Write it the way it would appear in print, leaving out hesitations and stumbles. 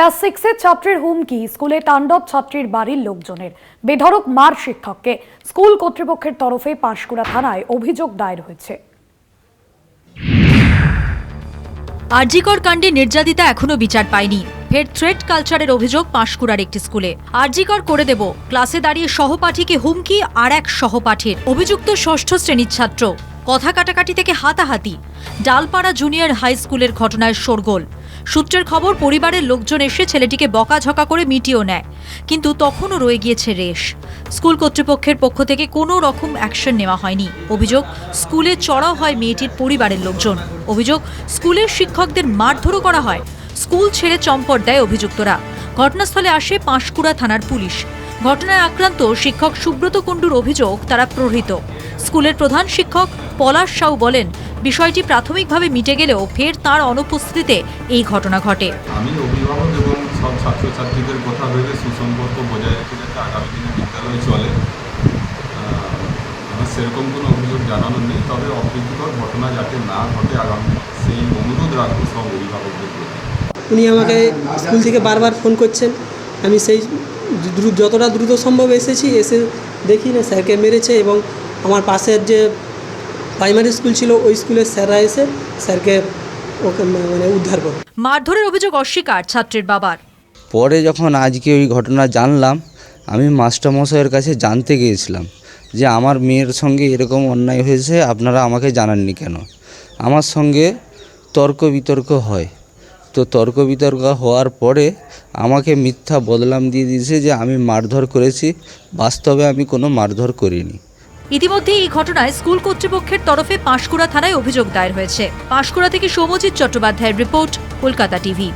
Class 6 ছাত্রের হুমকি, স্কুলে তাণ্ডব ছাত্রীর বাড়ির লোকজনের, বেধড়ক মার শিক্ষককে। স্কুল কর্তৃপক্ষের তরফে পাঁশকুড়া থানায় অভিযোগ দায়ের হয়েছে। আরজিকর কাণ্ডে নির্যাতিতা এখনো বিচার পায়নি। ফের থ্রেট কালচারের অভিযোগ পাঁশকুড়ার একটি স্কুলে। আরজিকর করে দেব, ক্লাসে দাঁড়িয়ে সহপাঠীকে হুমকি আর এক সহপাঠীর। অভিযুক্ত ষষ্ঠ শ্রেণীর ছাত্র। কথা কাটাকাটি থেকে হাতাহাতি। ডালপাড়া জুনিয়র হাই স্কুলের ঘটনায় শোরগোল। সূত্রের খবর, পরিবারের লোকজন এসে ছেলেটিকে বকাঝকা করে মিটিয়েও নেয়, কিন্তু তখনও রয়ে গিয়েছে রেশ। স্কুল কর্তৃপক্ষের পক্ষ থেকে কোনো রকম অ্যাকশন নেওয়া হয়নি। অভিযোগ, স্কুলে চড়াও হয় মেয়েটির পরিবারের লোকজন। অভিযোগ, স্কুলের শিক্ষকদের মারধরও করা হয়। স্কুল ছেড়ে চম্পট দেয় অভিযুক্তরা। ঘটনাস্থলে আসে পাঁশকুড়া থানার পুলিশ। ঘটনায় আক্রান্ত শিক্ষক সুব্রত কুণ্ডুর অভিযোগ, তারা প্রহৃত। স্কুলের প্রধান শিক্ষক পলাশ সাউ বলেন, বিষয়টি প্রাথমিকভাবে মিটে গেলেও ফের তার অনুপস্থিতিতে এই ঘটনা ঘটে। আমি অভিভাবক এবং সব ছাত্রছাত্রীদের কথা ভেবে সুসম্পর্ক বজায় রেখে যাতে আগামী দিনে বিদ্যালয় চলে, আমার সেরকম কোনো অভিযোগ জানানো নেই। তবে অপ্রীতিকর ঘটনা যাতে না ঘটে আগামী, সেই অনুরোধ রাখবো সব অভিভাবকদের প্রতি। উনি আমাকে স্কুল থেকে বারবার ফোন করছেন। আমি সেই যতটা দ্রুত সম্ভব এসেছি, এসে দেখি না স্যারকে মেরেছে, এবং আমার পাশের যে প্রাইমারি স্কুল ছিল ওই স্কুলের স্যাররা এসে স্যারকে ওকে উদ্ধার করে। মারধরের অভিযোগ অস্বীকার ছাত্রের বাবার। পরে যখন আজকে ওই ঘটনা জানলাম, আমি মাস্টারমশাইয়ের কাছে জানতে গিয়েছিলাম যে আমার মেয়ের সঙ্গে এরকম অন্যায় হয়েছে, আপনারা আমাকে জানাননি কেন। আমার সঙ্গে তর্ক বিতর্ক হয়, তো তর্ক বিতর্ক হওয়ার পরে আমাকে মিথ্যা বদনাম দিয়ে দিয়েছে যে আমি মারধর করেছি। বাস্তবে আমি কোনো মারধর করিনি। ইতিমধ্যে এই ঘটনায় স্কুল কর্তৃপক্ষের তরফে পাঁশকুড়া থানায় অভিযোগ দায়ের হয়েছে। পাঁশকুড়া থেকে সৌম্যজিৎ চট্টোপাধ্যায়ের রিপোর্ট, কলকাতা টিভি।